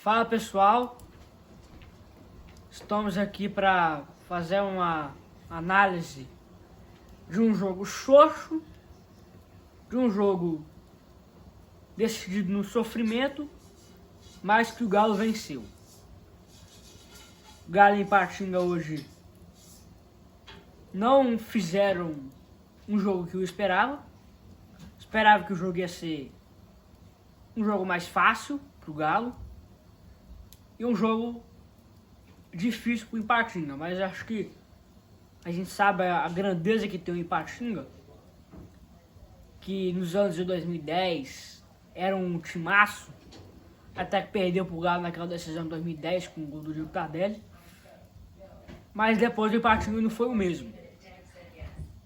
Fala pessoal, estamos aqui para fazer uma análise de um jogo xoxo, de um jogo decidido no sofrimento, mas que o Galo venceu. O Galo e Ipatinga hoje não fizeram um jogo que eu esperava. Esperava que o jogo ia ser um jogo mais fácil para o Galo e um jogo difícil para o Ipatinga, mas acho que a gente sabe a grandeza que tem o Ipatinga, que nos anos de 2010 era um timaço, até que perdeu para o Galo naquela decisão de 2010 com o gol do Gil Tardelli, mas depois o Ipatinga não foi o mesmo.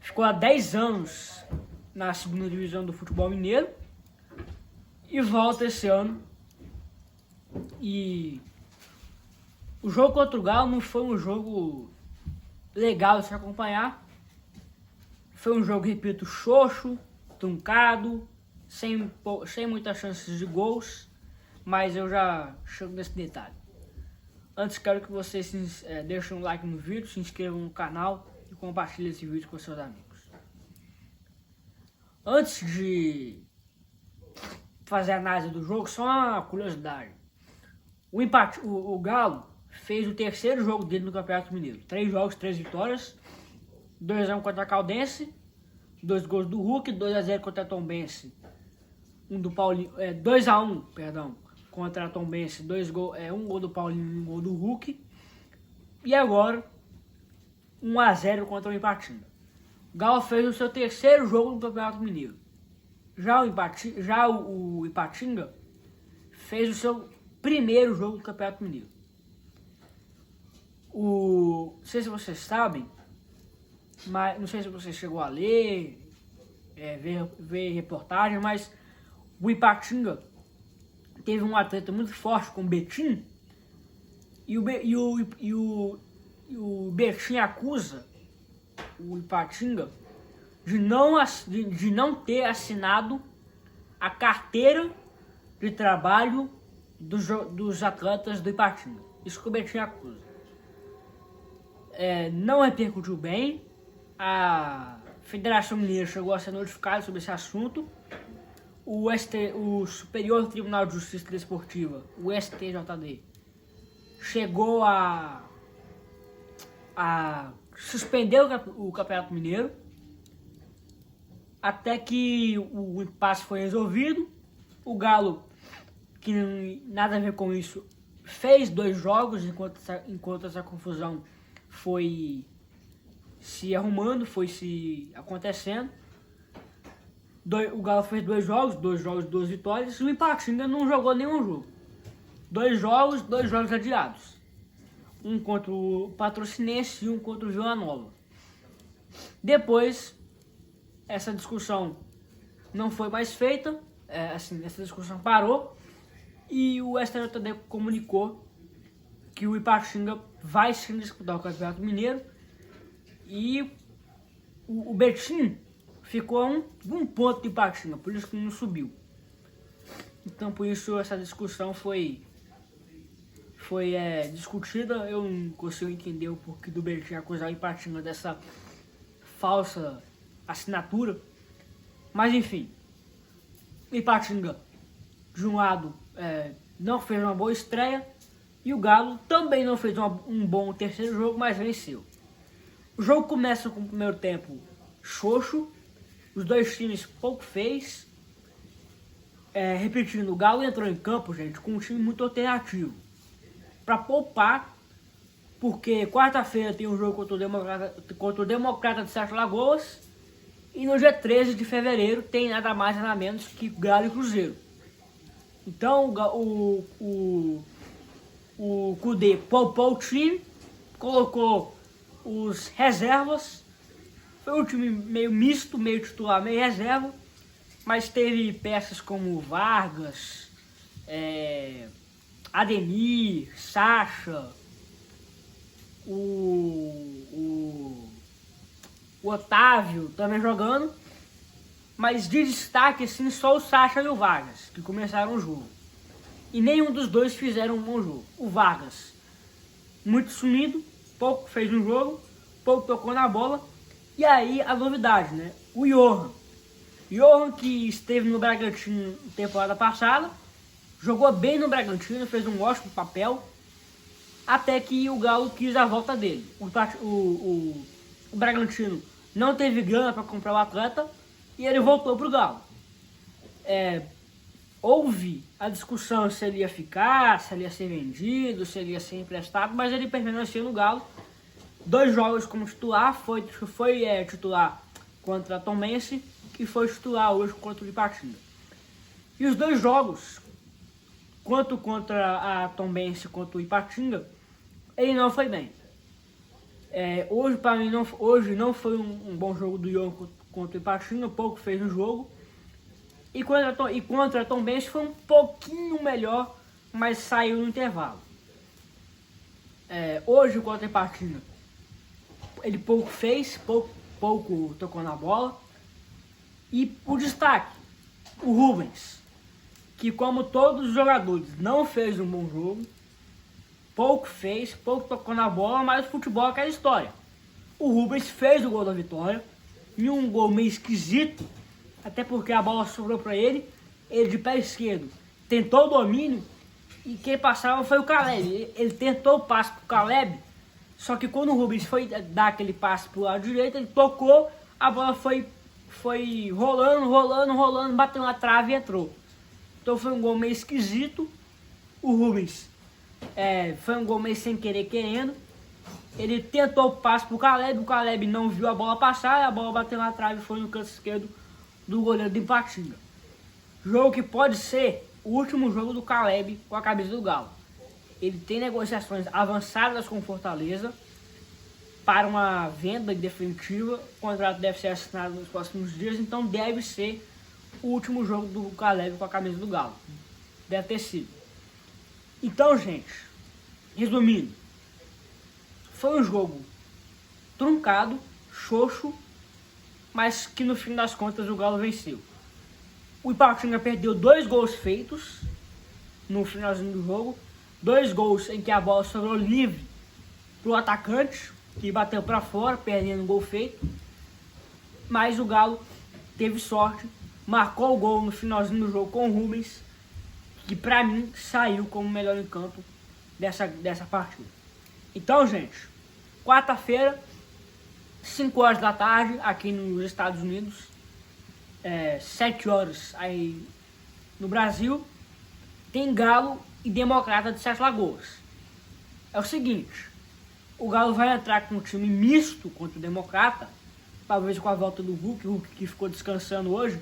Ficou há 10 anos na segunda divisão do futebol mineiro e volta esse ano. E o jogo contra o Galo não foi um jogo legal de se acompanhar. Foi um jogo, repito, xoxo, truncado, sem muitas chances de gols, mas eu já chego nesse detalhe. Antes, quero que vocês deixem um like no vídeo, se inscrevam no canal e compartilhem esse vídeo com seus amigos. Antes de fazer a análise do jogo, só uma curiosidade. O Galo fez o terceiro jogo dele no Campeonato Mineiro. 3 jogos, 3 vitórias. 2-1 contra a Caldense, 2 gols do Hulk, 2-0 contra a Tombense. 2-1, perdão, contra a Tombense, 1 gol do Paulinho e 1 gol do Hulk. E agora 1-0 contra o Ipatinga. O Galo fez o seu terceiro jogo no Campeonato Mineiro. Já o Ipatinga fez o seu primeiro jogo do Campeonato Mineiro. Não sei se vocês sabem, mas não sei se você chegou a ler, ver reportagem, mas o Ipatinga teve um atleta muito forte com o Betim, e o Betim acusa o Ipatinga de não ter assinado a carteira de trabalho dos atletas do Ipatinga. Isso que o Betim acusa. Não repercutiu bem. A Federação Mineira chegou a ser notificada sobre esse assunto. O Superior Tribunal de Justiça Desportiva, o STJD, chegou a suspender o Campeonato Mineiro até que o impasse foi resolvido. O Galo, que nada a ver com isso, fez 2 jogos enquanto essa confusão foi se arrumando, foi se acontecendo. O Galo fez 2 jogos, 2 vitórias, e o Ipatinga não jogou nenhum jogo. 2 jogos adiados. Um contra o Patrocinense e um contra o Vila Nova. Depois, essa discussão não foi mais feita, essa discussão parou, e o STJD comunicou que o Ipatinga vai sim disputar o Campeonato Mineiro, e o Betim ficou a um ponto de Ipatinga, por isso que não subiu. Então, por isso, essa discussão foi discutida. Eu não consigo entender o porquê do Betim acusar o Ipatinga dessa falsa assinatura. Mas, enfim, o Ipatinga, de um lado, não fez uma boa estreia, e o Galo também não fez um bom terceiro jogo, mas venceu. O jogo começa com o primeiro tempo xoxo, os dois times pouco fez. Repetindo, o Galo entrou em campo, gente, com um time muito alternativo, para poupar, porque quarta-feira tem um jogo contra o Democrata de Sete Lagoas, e no dia 13 de fevereiro tem nada mais nada menos que Galo e Cruzeiro. Então o Kudê poupou o time, colocou os reservas. Foi um time meio misto, meio titular, meio reserva, mas teve peças como Vargas, Ademir, Sacha, o Otávio também jogando, mas de destaque assim, só o Sacha e o Vargas, que começaram o jogo. e nenhum dos dois fizeram um bom jogo. O Vargas, muito sumido, pouco fez no jogo, pouco tocou na bola. E aí a novidade, né? O Johan. Johan, que esteve no Bragantino na temporada passada, jogou bem no Bragantino, fez um ótimo papel, até que o Galo quis a volta dele. O Bragantino não teve grana para comprar o atleta e ele voltou pro Galo. Houve a discussão se ele ia ficar, se ele ia ser vendido, se ele ia ser emprestado, mas ele permaneceu no Galo. 2 jogos como titular, foi titular contra a Tombense e foi titular hoje contra o Ipatinga. E os 2 jogos, quanto contra a Tombense quanto o Ipatinga, ele não foi bem. Hoje, para mim, hoje não foi um bom jogo do Johan contra o Ipatinga, pouco fez no jogo. E contra a Tombense foi um pouquinho melhor, mas saiu no intervalo. Hoje contra o Ipatinga, ele pouco fez, pouco tocou na bola. E o destaque, o Rubens, que como todos os jogadores não fez um bom jogo, pouco fez, pouco tocou na bola, mas o futebol é aquela história. O Rubens fez o gol da vitória, em um gol meio esquisito, até porque a bola sobrou para ele de pé esquerdo tentou o domínio e quem passava foi o Caleb. Ele tentou o passe pro Caleb, só que quando o Rubens foi dar aquele passe pro lado direito, ele tocou, a bola foi rolando, bateu na trave e entrou. Então foi um gol meio esquisito. O Rubens foi um gol meio sem querer querendo. Ele tentou o passe pro Caleb, o Caleb não viu a bola passar, a bola bateu na trave e foi no canto esquerdo do goleiro do Ipatinga. Jogo que pode ser o último jogo do Caleb com a camisa do Galo. Ele tem negociações avançadas com Fortaleza para uma venda definitiva. O contrato deve ser assinado nos próximos dias, então deve ser o último jogo do Caleb com a camisa do Galo. Deve ter sido. Então, gente, resumindo, foi um jogo truncado, xoxo, mas que no fim das contas o Galo venceu. O Ipatinga perdeu 2 gols feitos no finalzinho do jogo, 2 gols em que a bola sobrou livre pro atacante, que bateu para fora, perdendo um gol feito. Mas o Galo teve sorte, marcou o gol no finalzinho do jogo com o Rubens, que pra mim saiu como o melhor em campo dessa partida. Então, gente, quarta-feira, 5 horas da tarde, aqui nos Estados Unidos, 7 horas aí no Brasil, tem Galo e Democrata de Sete Lagoas. É o seguinte, o Galo vai entrar com um time misto contra o Democrata, talvez com a volta do Hulk que ficou descansando hoje,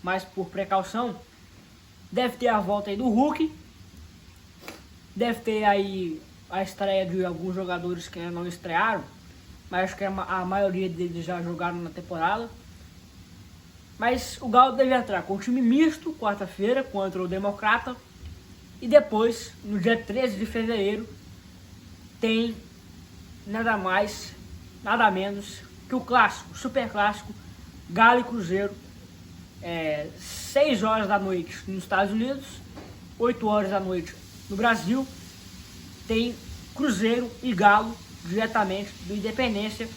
mas por precaução. Deve ter a volta aí do Hulk, deve ter aí a estreia de alguns jogadores que ainda não estrearam, mas acho que a maioria deles já jogaram na temporada. Mas o Galo deve entrar com um time misto, quarta-feira, contra o Democrata. E depois, no dia 13 de fevereiro, tem nada mais, nada menos que o clássico, o super clássico, Galo e Cruzeiro. 6 horas da noite nos Estados Unidos, 8 horas da noite no Brasil. Tem Cruzeiro e Galo diretamente do Independência.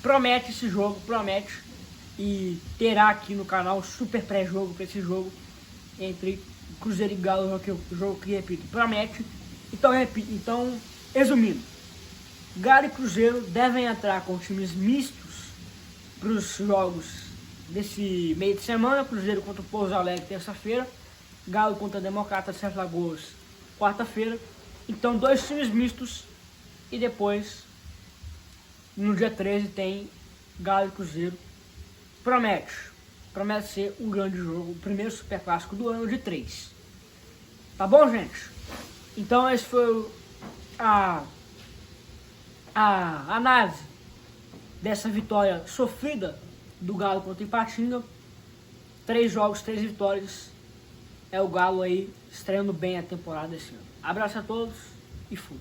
Promete esse jogo, promete. E terá aqui no canal super pré-jogo para esse jogo entre Cruzeiro e Galo, jogo que repito, promete. Então, resumindo, Galo e Cruzeiro devem entrar com times mistos para os jogos desse meio de semana. Cruzeiro contra o Pouso Alegre, terça-feira. Galo contra a Democrata de Sete Lagoas, quarta-feira. Então, 2 times mistos. E depois, no dia 13, tem Galo e Cruzeiro. Promete ser um grande jogo, o primeiro super clássico do ano de 3. Tá bom, gente? Então, esse foi a análise dessa vitória sofrida do Galo contra o Ipatinga. 3 jogos, 3 vitórias. É o Galo aí estreando bem a temporada esse ano. Abraço a todos e fui.